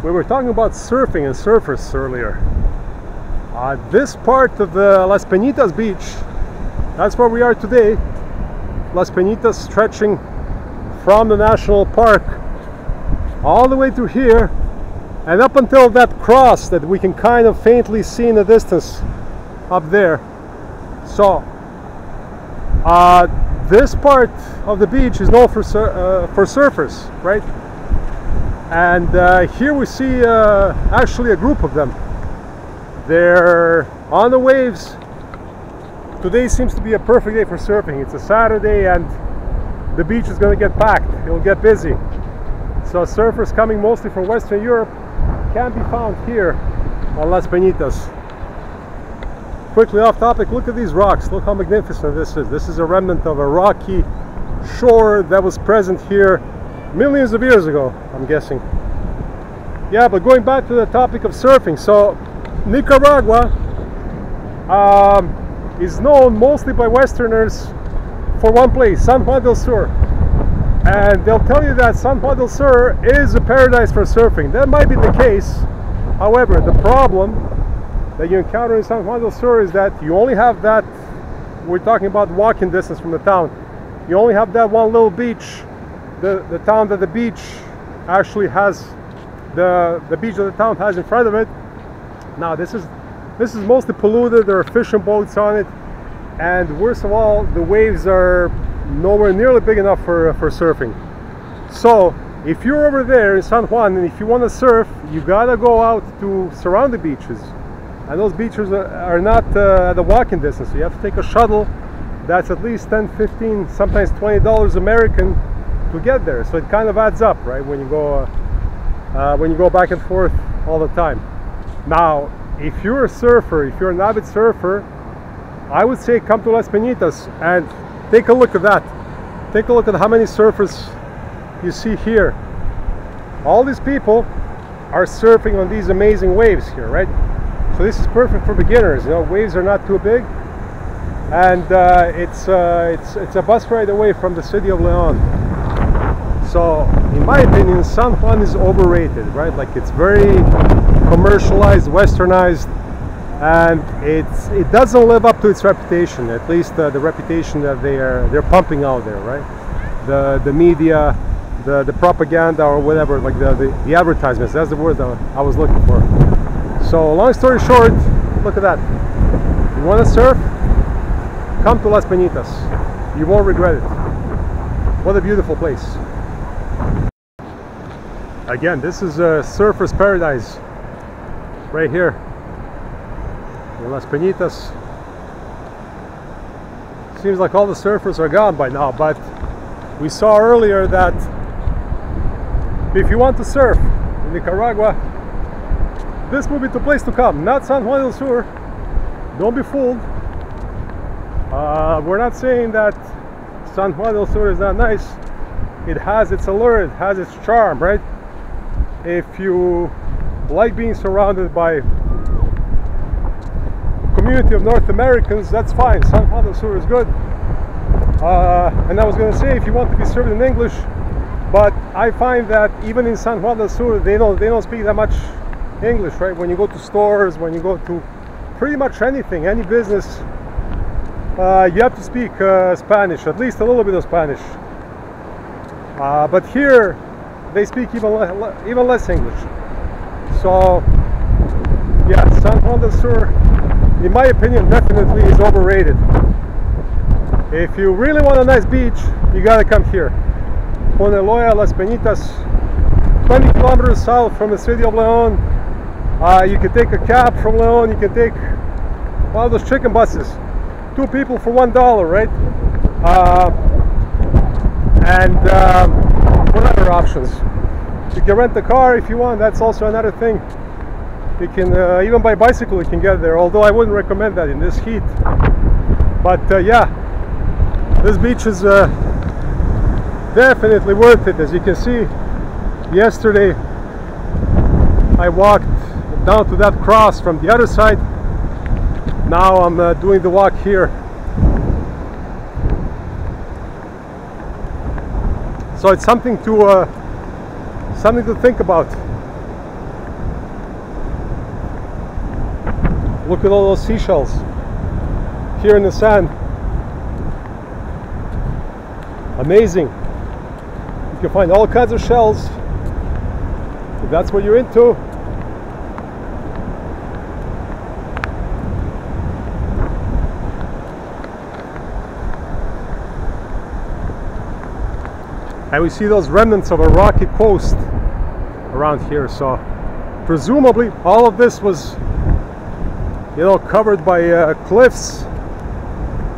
We were talking about surfing and surfers earlier. This part of the Las Penitas beach, that's where we are today. Las Penitas stretching from the national park all the way through here and up until that cross that we can kind of faintly see in the distance up there. So this part of the beach is known for surfers, right? And here we see actually a group of them. They're on the waves. Today seems to be a perfect day for surfing. It's a Saturday and the beach is going to get packed. It'll get busy. So surfers coming mostly from Western Europe can be found here on Las Penitas. Quickly off topic, look at these rocks. Look how magnificent this is. This is a remnant of a rocky shore that was present here millions of years ago, I'm guessing. Yeah, but going back to the topic of surfing, so Nicaragua is known mostly by Westerners for one place, San Juan del Sur. And they'll tell you that San Juan del Sur is a paradise for surfing. That might be the case. However, the problem that you encounter in San Juan del Sur is that you only have that, we're talking about walking distance from the town, you only have that one little beach, the town that the beach actually has, the beach that the town has in front of it. Now this is mostly polluted. There are fishing boats on it, and worst of all, the waves are nowhere nearly big enough for surfing. So if you're over there in San Juan and if you want to surf, you gotta go out to surrounding beaches, and those beaches are not at the walking distance. So you have to take a shuttle that's at least 10, 15, sometimes $20 American to get there. So it kind of adds up, right, when you go back and forth all the time. Now if you're a surfer, if you're an avid surfer, I would say come to Las Penitas and take a look at that. Take a look at how many surfers you see here. All these people are surfing on these amazing waves here, right? So this is perfect for beginners. You know, waves are not too big, and it's a bus ride away from the city of Leon. So in my opinion, San Juan is overrated, right? Like, it's very commercialized, westernized, and it doesn't live up to its reputation, at least the reputation that they're pumping out there, right? The media, the propaganda, or whatever, like the advertisements. That's the word that I was looking for. So long story short, look at that. You want to surf? Come to Las Penitas. You won't regret it. What a beautiful place. Again, this is a surfer's paradise right here in Las Penitas. Seems like all the surfers are gone by now, but we saw earlier that if you want to surf in Nicaragua, this would be the place to come. Not San Juan del Sur. Don't be fooled. We're not saying that San Juan del Sur is not nice. It has its allure, it has its charm, right? If you like being surrounded by community of North Americans, that's fine. San Juan del Sur is good. And I was going to say, if you want to be served in English, but I find that even in San Juan del Sur, they don't speak that much English, right? When you go to stores, when you go to pretty much anything, any business, you have to speak Spanish, at least a little bit of Spanish. But here, they speak even less English. So, yeah, San Juan del Sur, in my opinion, definitely is overrated. If you really want a nice beach, you gotta come here. Poneloya, Las Penitas, 20 kilometers south from the city of Leon. You can take a cab from Leon, you can take one of those chicken buses. 2 people for $1, right? What other options? You can rent a car if you want, that's also another thing. You can even by bicycle you can get there, although I wouldn't recommend that in this heat. But yeah, this beach is definitely worth it. As you can see, yesterday I walked down to that cross from the other side. Now I'm doing the walk here. So it's something to think about. Look at all those seashells here in the sand. Amazing. You can find all kinds of shells if that's what you're into. And we see those remnants of a rocky coast around here. So presumably all of this was, you know, covered by cliffs,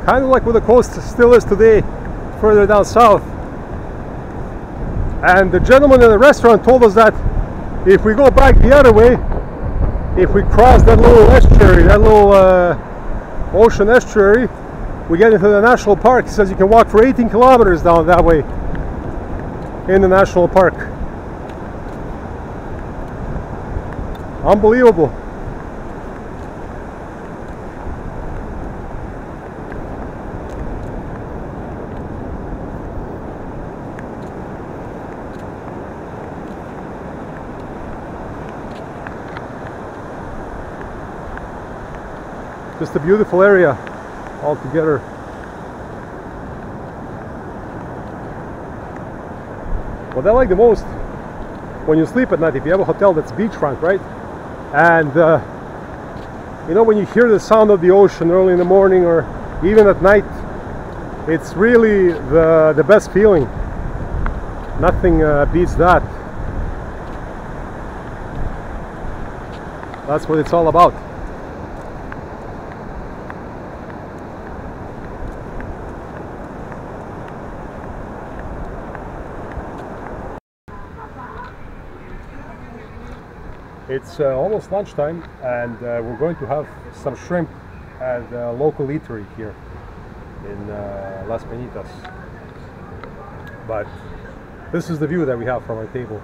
kind of like where the coast still is today, further down south. And the gentleman in the restaurant told us that if we go back the other way, if we cross that little estuary, that little ocean estuary, we get into the national park. He says you can walk for 18 kilometers down that way in the national park. Unbelievable. Just a beautiful area altogether. What I like the most when you sleep at night, if you have a hotel that's beachfront, right? And you know, when you hear the sound of the ocean early in the morning or even at night, it's really the best feeling. Nothing beats that. That's what it's all about. It's almost lunchtime, and we're going to have some shrimp at a local eatery here in Las Penitas. But this is the view that we have from our table.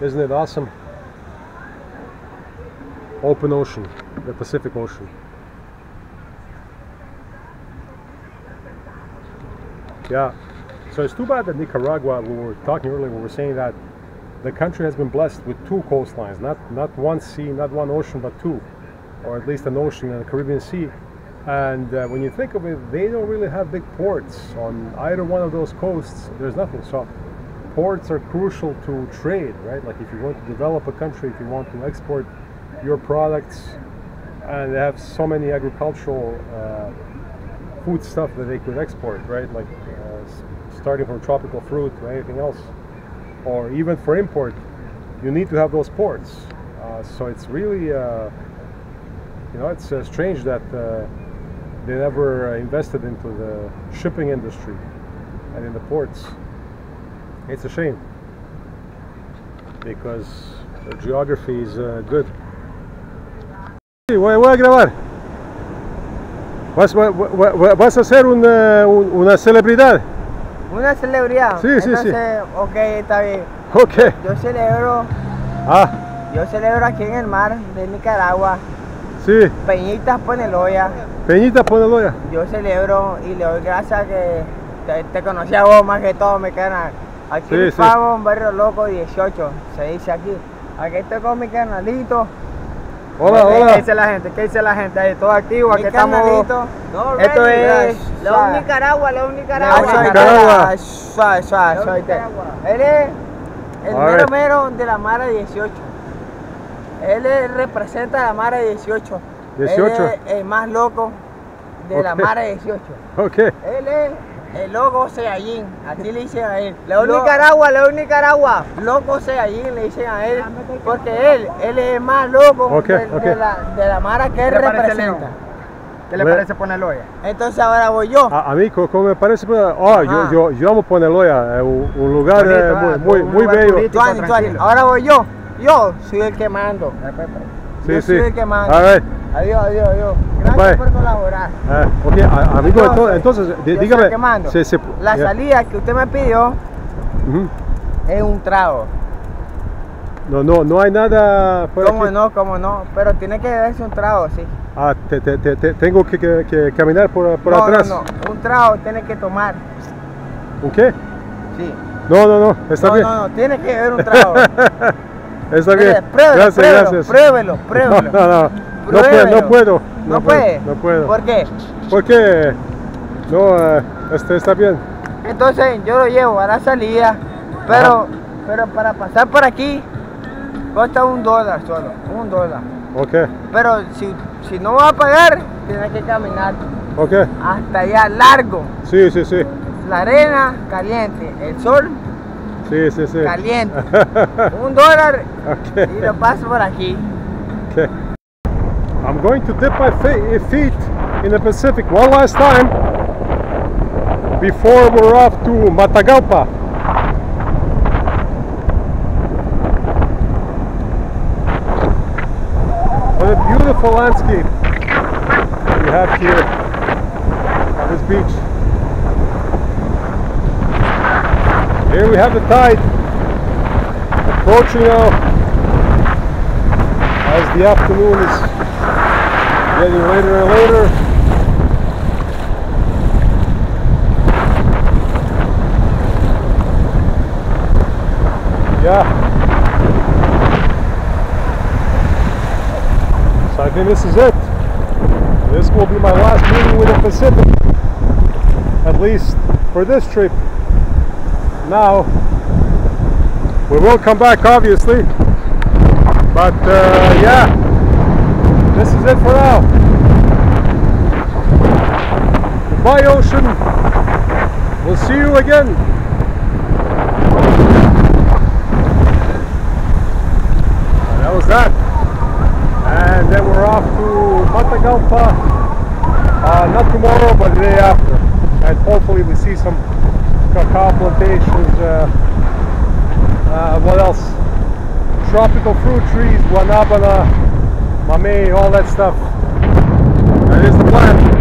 Isn't it awesome? Open ocean, the Pacific Ocean. Yeah, so it's too bad that Nicaragua, we were talking earlier, we were saying that the country has been blessed with two coastlines, not one sea, not one ocean, but two, or at least an ocean and a Caribbean Sea. And when you think of it, they don't really have big ports on either one of those coasts. There's nothing. So ports are crucial to trade, right? Like if you want to develop a country, if you want to export your products, and they have so many agricultural food stuff that they could export, right? Like starting from tropical fruit to anything else, or even for import, you need to have those ports. So it's really, you know, it's strange that they never invested into the shipping industry and in the ports. It's a shame, because the geography is good. Voy a grabar. ¿Vas a ser una celebridad? ¿Una celebridad? Sí, sí, entonces, sí. Ok, está bien. Ok. Yo celebro aquí en el mar de Nicaragua. Sí. Peñitas Poneloya. Peñitas Poneloya. Yo celebro y le doy gracias que te conocí a vos más que todo, mi canal. Aquí sí, estamos en Barrio Loco 18, se dice aquí. Aquí estoy con mi canalito. Hola, hola. ¿Qué dice la gente? ¿Qué dice la gente? Ahí todo activo, aquí estamos. No, esto es León Nicaragua, León Nicaragua. Nicaragua. Suave. Él es el mero de la Mara 18. Él representa a la Mara 18. 18. Él es el más loco de la Mara 18. Ok. Él es el loco Saiyajin, así le dicen a él. León Nicaragua. Loco Saiyajin le dicen a él, porque él es el más loco de la Mara que él representa. ¿Qué le parece Poneloya? Entonces ahora voy yo. A mí, ¿cómo me parece? Yo amo Poneloya, un lugar muy bello. Tuani. Ahora voy yo. Yo soy el que mando. Sí, soy el que mando. Adiós. Gracias por colaborar. Ok, amigo, entonces dígame. La salida que usted me pidió es un trago. No hay nada. ¿Cómo no? Pero tiene que beberse un trago, sí. Tengo que caminar por atrás. No, un trago tiene que tomar. ¿Un qué? Sí. No, está bien. No, tiene que beber un trago. Está bien. Gracias. Pruébelo. No. Pruébelo. no puedo. ¿No puede? No puedo. ¿Por qué? Porque no, está bien. Entonces yo lo llevo a la salida, pero para pasar por aquí cuesta $1 solo, $1. Ok, Pero si no vas a pagar, tienes que caminar ok. hasta allá largo. Sí, sí, sí. La arena caliente, el sol Sí, sí, sí. caliente. $1 Okay. y lo paso por aquí. Okay. I'm going to dip my feet in the Pacific one last time before we're off to Matagalpa. What a beautiful landscape we have here on this beach. Here we have the tide approaching now as the afternoon is getting later and later. Yeah. So I think this is it. This will be my last meeting with the Pacific, at least for this trip. Now, we will come back obviously, but yeah, this is it for now. Goodbye, ocean. We'll see you again. And that was that. And then we're off to Matagalpa, not tomorrow, but the day after. And hopefully we see some cacao plantations, what else? Tropical fruit trees, guanabana, mamey, all that stuff. That is the plan.